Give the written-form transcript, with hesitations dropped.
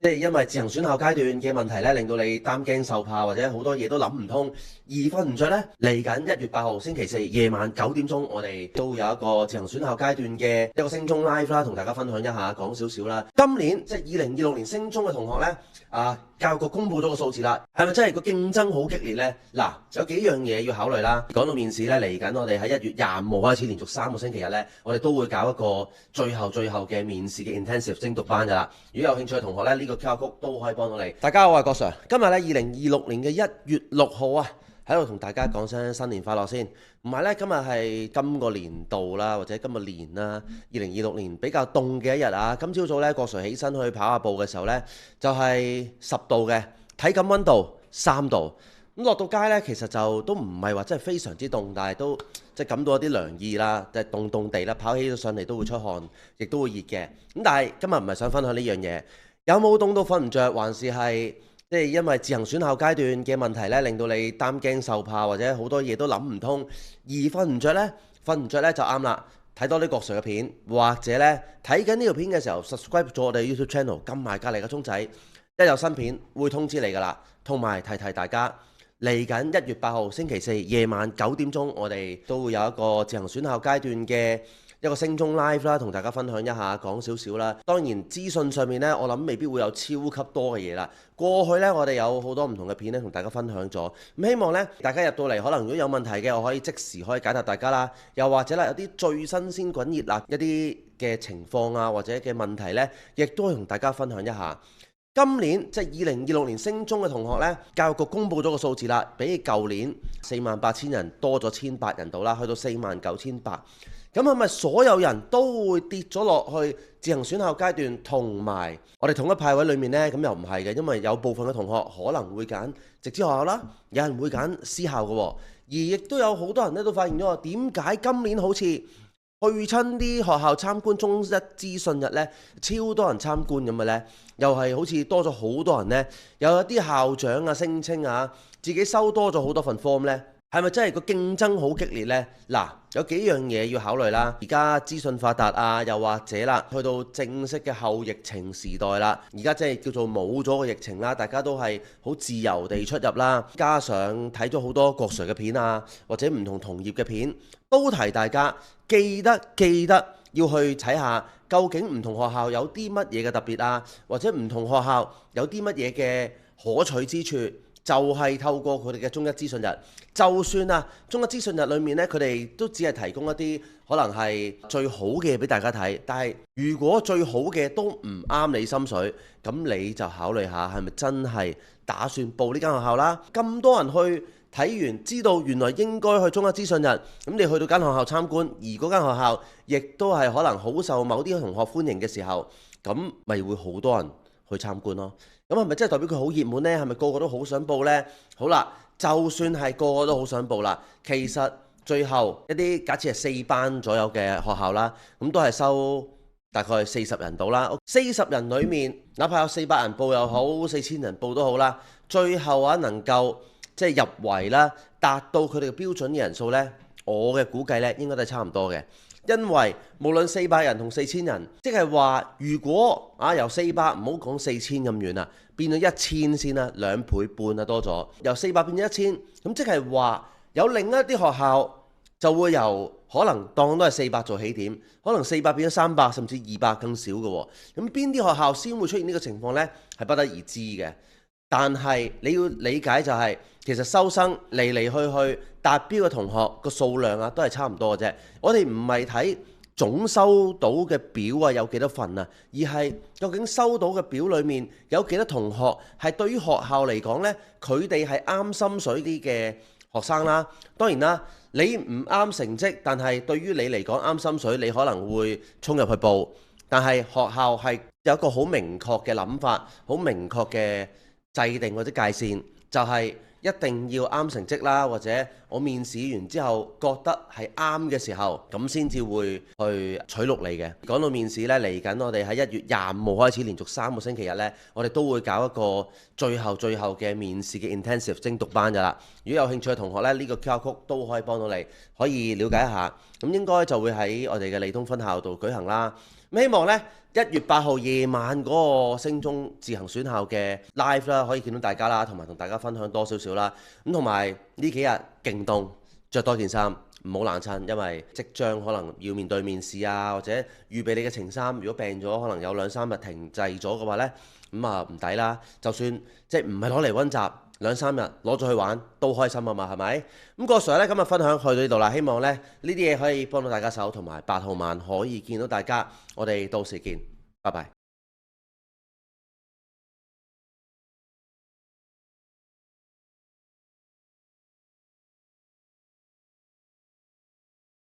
即係因為自行選校階段嘅問題咧，令到你擔驚受怕，或者好多嘢都諗唔通，而瞓唔着咧。嚟緊1月8號星期四夜晚9點鐘，我哋都有一個自行選校階段嘅一個升中 live 啦，同大家分享一下，講少少啦。今年即係2026年升中嘅同學咧，教育局公布咗個數字啦，係咪真係個競爭好激烈呢？嗱，有幾樣嘢要考慮啦。講到面試咧，嚟緊我哋喺1月25號開始，連續3個星期日咧，我哋都會搞一個最後嘅面試嘅 intensive 精讀班㗎啦。如果有興趣嘅同學咧，呢個 QR code 都可以幫到你。大家好，我係郭 Sir。今日咧2026年嘅1月6號啊，喺度同大家講聲新年快樂先。唔係咧，今日係今個年度啦，或者今個年啦，2026年比較凍嘅一日啊。今朝早咧，郭 Sir 起身去跑下步嘅時候咧，就係10度嘅，體感溫度3度。咁落到街咧，其實就都唔係話真係非常之凍，但係都即係感到一啲涼意啦，即係凍凍地啦，跑起咗上嚟都會出汗，亦都會熱嘅。咁但係今日唔係想分享呢樣嘢，有冇凍到瞓唔着，還是係即係因為自行選校階段嘅問題咧，令到你擔驚受怕，或者好多嘢都諗唔通，而瞓唔着咧？瞓唔着咧就啱啦，睇多啲郭 Sir 嘅片，或者咧睇緊呢條片嘅時候 subscribe 咗我哋 YouTube channel， 撳埋隔離個鐘仔，一有新片會通知你㗎啦。同埋提大家，嚟緊1月8號星期四夜晚9點鐘，我哋都會有一個自行選校階段嘅一個升中 live 啦，同大家分享一下，講少少啦。當然資訊上面呢，我諗未必會有超級多嘅嘢啦。過去呢，我哋有好多唔同嘅片呢，同大家分享咗。咁希望呢，大家入到嚟，可能如果有問題嘅，我可以即時可以解答大家啦。又或者啦，有啲最新鮮滾熱辣一啲嘅情況啊，或者嘅問題呢，亦都會同大家分享一下。今年即係2026年升中嘅同學呢，教育局公布咗個數字啦，比起舊年48000人多咗1800人到啦，去到49800。咁係咪所有人都會跌咗落去自行選校階段同埋我哋統一派位裡面呢？咁又唔係嘅，因為有部分嘅同學可能會揀直資學校啦，有人會揀私校嘅喎，而亦都有好多人咧都發現咗，點解今年好似去親啲學校參觀中一資訊日呢，超多人參觀咁嘅呢？又係好似多咗好多人呢，有一啲校長啊聲稱啊，自己收多咗好多份 form 呢。係咪真係個競爭好激烈呢？嗱，有幾樣嘢要考慮啦。而家資訊發達啊，又或者啦，去到正式嘅後疫情時代啦，而家即係叫做冇咗個疫情啦，大家都係好自由地出入啦。加上睇咗好多郭 Sir 嘅片啊，或者唔同同業嘅片，都提大家記得要去睇下，究竟唔同學校有啲乜嘢嘅特別啊，或者唔同學校有啲乜嘢嘅可取之處。就係透過佢哋嘅中一資訊日，就算啊中一資訊日裏面呢，佢哋都只係提供一啲可能係最好嘅嘢俾大家睇。但係如果最好嘅都唔啱你心水，咁你就考慮下係咪真係打算報呢間學校啦？咁多人去睇完，知道原來應該去中一資訊日，咁你去到間學校參觀，而嗰間學校亦都係可能好受某啲同學歡迎嘅時候，咁咪會好多人去參觀咯。咁係咪真係代表佢好熱門呢？係咪個個都好想報呢？好啦，就算係個個都好想報啦，其實最後一啲假設係4班左右嘅學校啦，咁都係收大概40人到啦。40人裡面，哪怕有400人報又好，4000人報都好啦，最後啊能夠即係入圍啦，達到佢哋嘅標準嘅人數呢，我嘅估計呢應該都係差唔多嘅。因為無論400人同4000人，即係話如果由400唔好講4000咁遠啊，變咗1000先啦，2倍半啊多咗，由400變咗1000，咁即係話有另一啲學校就會由可能當都係400做起點，可能400變咗300甚至200更少嘅喎。咁邊啲學校先會出現呢個情況呢？係不得而知嘅。但係你要理解就係，其實收生嚟去達標嘅同學個數量啊，都係差唔多嘅啫。我哋唔係睇總收到嘅表啊有幾多份啊，而係究竟收到嘅表裡面有幾多同學係對於學校嚟講呢，佢哋係啱心水啲嘅學生啦。當然啦，你唔啱成績，但係對於你嚟講啱心水，你可能會衝入去報。但係學校係有一個好明確嘅諗法，好明確嘅制定或者界線，就係一定要啱成績啦，或者我面試完之後覺得係啱嘅時候，咁先至會去取錄你嘅。講到面試呢，嚟緊我哋喺1月25號開始，連續3個星期日呢，我哋都會搞一個最後嘅面試嘅 intensive 精讀班㗎啦。如果有興趣嘅同學呢，呢個 QR code 都可以幫到你，可以了解一下。咁應該就會喺我哋嘅利東分校度舉行啦。咁希望呢1月8號夜晚嗰個升中自行選校嘅 live 啦，可以見到大家啦，同埋同大家分享多少少啦。咁同埋呢幾日勁凍，着多件衫，唔好冷親，因為即將可能要面對面試啊，或者預備你嘅情衫，如果病咗，可能有2-3日停滯咗嘅話呢，咁啊唔抵啦。就算即係唔係攞嚟溫習2-3日，攞咗去玩都開心啊嘛，係咪？咁個 Sir 呢，今日分享去到呢度啦，希望呢啲嘢可以幫到大家手，同埋8號晚可以見到大家，我哋到時見，拜拜。